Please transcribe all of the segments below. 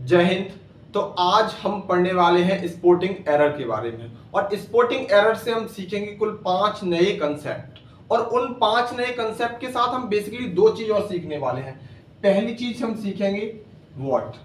जय हिंद। तो आज हम पढ़ने वाले हैं स्पोर्टिंग एरर के बारे में, और स्पोर्टिंग एरर से हम सीखेंगे कुल 5 नए कंसेप्ट। और उन 5 नए कंसेप्ट के साथ हम बेसिकली 2 चीज और सीखने वाले हैं। पहली चीज हम सीखेंगे व्हाट,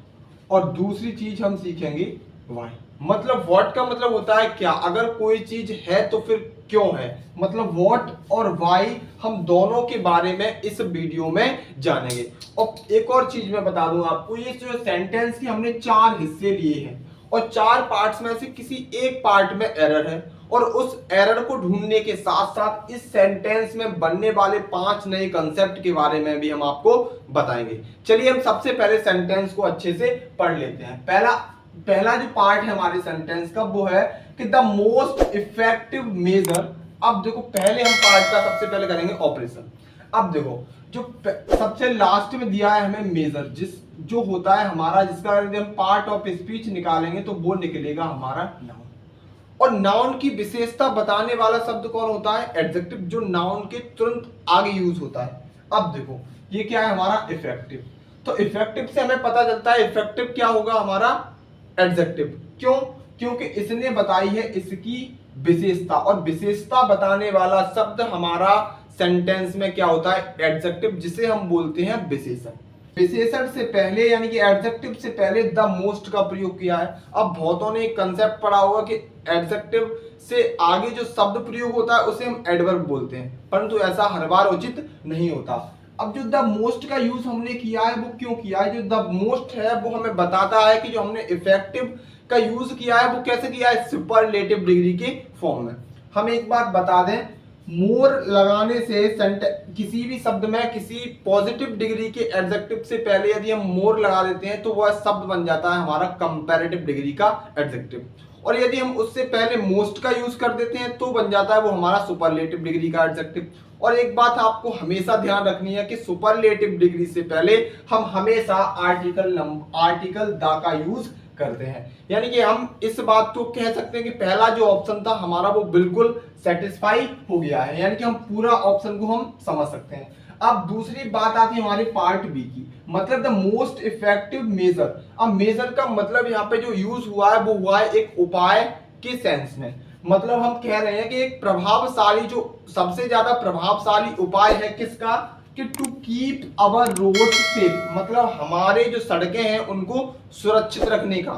और दूसरी चीज हम सीखेंगे व्हाई। मतलब व्हाट का मतलब होता है क्या, अगर कोई चीज है तो फिर क्यों है। मतलब व्हाट और व्हाई हम दोनों के बारे में इस वीडियो में जानेंगे। और एक और चीज मैं बता दूं आपको, ये जो सेंटेंस की हमने 4 हिस्से लिए हैं, और 4 पार्ट्स में से किसी एक पार्ट में एरर है, और उस एरर को ढूंढने के साथ साथ इस सेंटेंस में बनने वाले 5 नए कंसेप्ट के बारे में भी हम आपको बताएंगे। चलिए हम सबसे पहले सेंटेंस को अच्छे से पढ़ लेते हैं। पहला जो पार्ट है हमारे सेंटेंस का वो है कि द मोस्ट इफेक्टिव मेजर। अब देखो, पहले हम पार्ट का सबसे पहले करेंगे ऑपरेशन। अब देखो, जो सबसे लास्ट में दिया है हमें मेजर, जो होता है हमारा, जिसका यदि हम पार्ट ऑफ स्पीच निकालेंगे तो वो निकलेगा हमारा नाउन। और नाउन की विशेषता बताने वाला शब्द कौन होता है? एडजेक्टिव, जो नाउन के तुरंत आगे यूज होता है। अब देखो, ये क्या है हमारा? इफेक्टिव। तो इफेक्टिव से हमें पता चलता है इफेक्टिव क्या होगा हमारा? एडजेक्टिव। क्यों? क्योंकि इसने बताई है इसकी विशेषता, और विशेषता बताने वाला शब्द हमारा सेंटेंस में क्या होता है? एडजेक्टिव, जिसे हम बोलते हैं विशेषण। विशेषण से पहले यानी कि एडजेक्टिव से पहले द मोस्ट का प्रयोग किया है। अब बहुतों ने एक कंसेप्ट पढ़ा होगा कि एडजेक्टिव से आगे जो शब्द प्रयोग होता है उसे हम एडवर्ब बोलते हैं, परंतु ऐसा हर बार उचित नहीं होता। अब जो द मोस्ट का यूज हमने किया है वो क्यों किया है? जो द मोस्ट है वो हमें बताता है कि जो हमने इफेक्टिव का यूज किया है वो कैसे किया है? सुपरलेटिव डिग्री के फॉर्म में। हम एक बात बता दें, मोर लगाने से किसी भी शब्द में किसी पॉजिटिव डिग्री के एडजेक्टिव से पहले यदि हम मोर लगा देते हैं तो वह शब्द बन जाता है हमारा कंपैरेटिव डिग्री का एडजेक्टिव। और यदि हम उससे पहले मोस्ट का यूज कर देते हैं तो बन जाता है वो हमारा सुपरलेटिव डिग्री का एडजेक्टिव। और एक बात आपको हमेशा ध्यान रखनी है कि सुपरलेटिव डिग्री से पहले हम हमेशा आर्टिकल द का यूज करते हैं। यानी कि हम इस बात को कह सकते हैं कि पहला जो ऑप्शन था हमारा वो बिल्कुल सेटिस्फाई हो गया है, यानी कि हम पूरा ऑप्शन को हम समझ सकते हैं। अब दूसरी बात आती है हमारे पार्ट बी की, मतलब द मोस्ट इफेक्टिव मेजर। अब मेजर का मतलब यहाँ पे जो यूज हुआ है वो हुआ है एक उपाय के सेंस में। मतलब हम कह रहे हैं कि एक प्रभावशाली, जो सबसे ज्यादा प्रभावशाली उपाय है किसका? कि to keep our road safe, मतलब हमारे जो सड़कें हैं उनको सुरक्षित रखने का।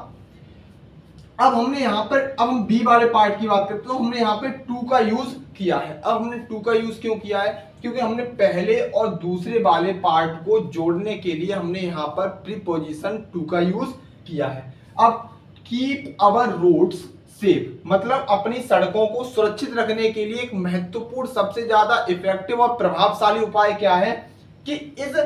अब हमने यहाँ पर, अब हम बी वाले पार्ट की बात करते हैं, तो हमने यहाँ पे टू का यूज किया है। अब हमने टू का यूज क्यों किया है? क्योंकि हमने पहले और दूसरे वाले पार्ट को जोड़ने के लिए हमने यहाँ पर प्रीपोजिशन टू का यूज किया है। अब कीप आवर रोड्स सेफ, मतलब अपनी सड़कों को सुरक्षित रखने के लिए एक महत्वपूर्ण, सबसे ज्यादा इफेक्टिव और प्रभावशाली उपाय क्या है? कि इज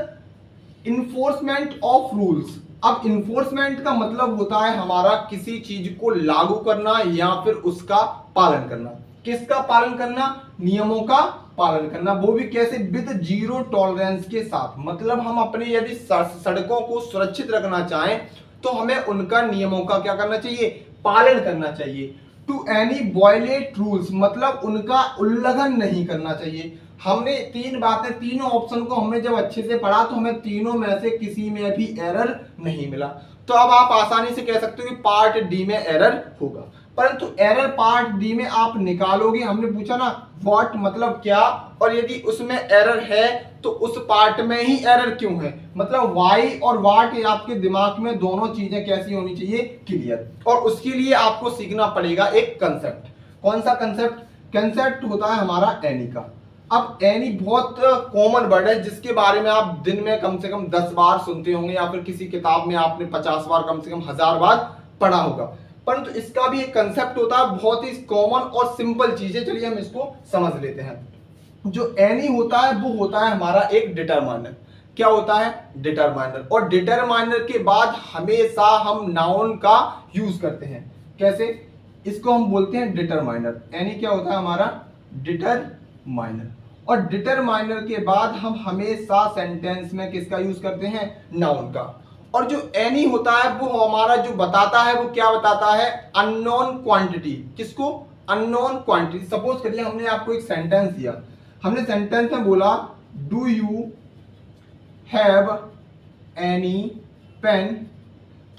इन्फोर्समेंट ऑफ रूल्स। अब इन्फोर्समेंट का मतलब होता है हमारा किसी चीज को लागू करना या फिर उसका पालन करना। किसका पालन करना? नियमों का पालन करना, वो भी कैसे? विद जीरो टॉलरेंस के साथ। मतलब हम अपने यदि सड़कों को सुरक्षित रखना चाहें तो हमें उनका नियमों का क्या करना चाहिए? पालन करना चाहिए। टू एनी वायलेट रूल्स, मतलब उनका उल्लंघन नहीं करना चाहिए। हमने 3 बातें, तीनों ऑप्शन को हमने जब अच्छे से पढ़ा तो हमें तीनों में से किसी में भी एरर नहीं मिला। तो अब आप आसानी से कह सकते हो कि पार्ट डी में एरर होगा, परंतु एरर पार्ट डी में आप निकालोगे। हमने पूछा ना व्हाट मतलब क्या, और यदि उसमें एरर है तो उस पार्ट में ही एरर क्यों है। मतलब वाई और वाट आपके दिमाग में दोनों चीजें कैसी होनी चाहिए? क्लियर। और उसके लिए आपको सीखना पड़ेगा एक कंसेप्ट। कौन सा कंसेप्ट? कंसेप्ट होता है हमारा एनी का। अब एनी बहुत कॉमन वर्ड है जिसके बारे में आप दिन में कम से कम 10 बार सुनते होंगे, या फिर किसी किताब में आपने 50 बार, कम से कम 1000 बार पढ़ा होगा। परंतु इसका भी एक कंसेप्ट होता है, बहुत ही कॉमन और सिंपल चीज है। चलिए हम इसको समझ लेते हैं। जो एनी होता है वो होता है हमारा एक डिटरमाइनर। क्या होता है? डिटरमाइनर। और डिटरमाइनर के बाद हमेशा हम नाउन का यूज करते हैं। कैसे? इसको हम बोलते हैं डिटरमाइनर। एनी क्या होता है हमारा? डिटरमाइनर। और डिटरमाइनर के बाद हम हमेशा सेंटेंस में किसका यूज करते हैं? नाउन का। और जो एनी होता है वो हमारा जो बताता है वो क्या बताता है? Unknown quantity. किसको? Unknown quantity. सपोज करिए हमने आपको एक सेंटेंस दिया, हमने सेंटेंस में बोला do you have any pen.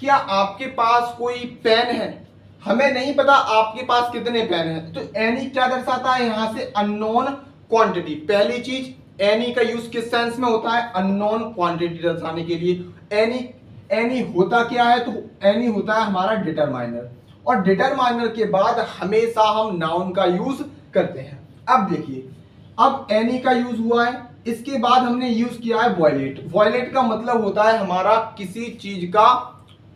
क्या आपके पास कोई पेन है? हमें नहीं पता आपके पास कितने पेन हैं, तो एनी क्या दर्शाता है यहां से? Unknown quantity. पहली चीज, एनी का यूज किस सेंस में होता है? अननोन क्वांटिटी दर्शाने के लिए। एनी एनी होता क्या है? तो एनी होता है हमारा डिटरमाइनर, और डिटरमाइनर के बाद हमेशा हम नाउन का यूज करते हैं। अब देखिए, अब एनी का यूज हुआ है, इसके बाद हमने यूज किया है वॉयलेट। वॉयलेट का मतलब होता है हमारा किसी चीज का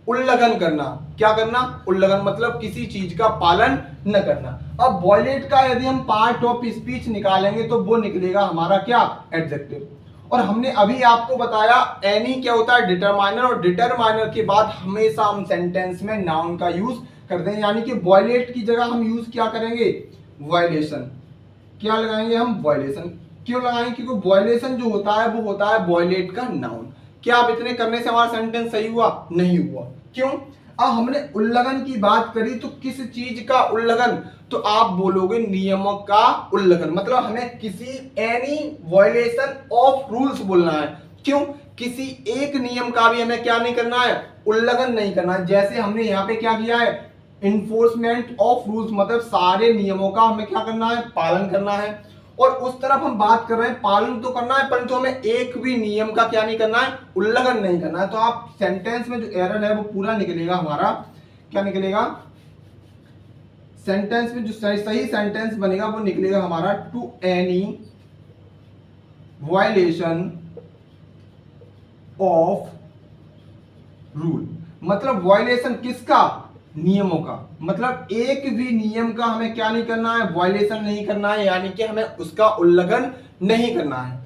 उल्लंघन करना। क्या करना? उल्लंघन, मतलब किसी चीज का पालन न करना। अब वॉयलेट का यदि हम पार्ट ऑफ स्पीच निकालेंगे तो वो निकलेगा हमारा क्या? एडजेक्टिव। और हमने अभी आपको बताया एनी क्या होता है? डिटरमाइनर, और डिटरमाइनर के बाद हमेशा हम सेंटेंस में नाउन का यूज करते हैं, यानी कि वॉयलेट की जगह हम यूज क्या करेंगे? वायलेशन। क्या लगाएंगे हम? वायलेशन। क्यों लगाएंगे? क्योंकि वायलेशन जो होता है वो होता है वॉयलेट का नाउन। क्या आप इतने करने से हमारा सेंटेंस सही हुआ? नहीं हुआ। क्यों? अब हमने उल्लंघन की बात करी, तो किस चीज का उल्लंघन? तो आप बोलोगे नियमों का उल्लंघन, मतलब हमें किसी एनी वायलेशन ऑफ रूल्स बोलना है। क्यों? किसी एक नियम का भी हमें क्या नहीं करना है? उल्लंघन नहीं करना है। जैसे हमने यहाँ पे क्या किया है? इन्फोर्समेंट ऑफ रूल्स, मतलब सारे नियमों का हमें क्या करना है? पालन करना है। और उस तरफ हम बात कर रहे हैं, पालन तो करना है परंतु हमें एक भी नियम का क्या नहीं करना है? उल्लंघन नहीं करना है। तो आप सेंटेंस में जो एरर है वो पूरा निकलेगा हमारा, क्या निकलेगा? सेंटेंस में जो सही सेंटेंस बनेगा वो निकलेगा हमारा to any violation of rule. मतलब वायलेशन किसका? नियमों का। मतलब एक भी नियम का हमें क्या नहीं करना है? वायलेशन नहीं करना है, यानी कि हमें उसका उल्लंघन नहीं करना है।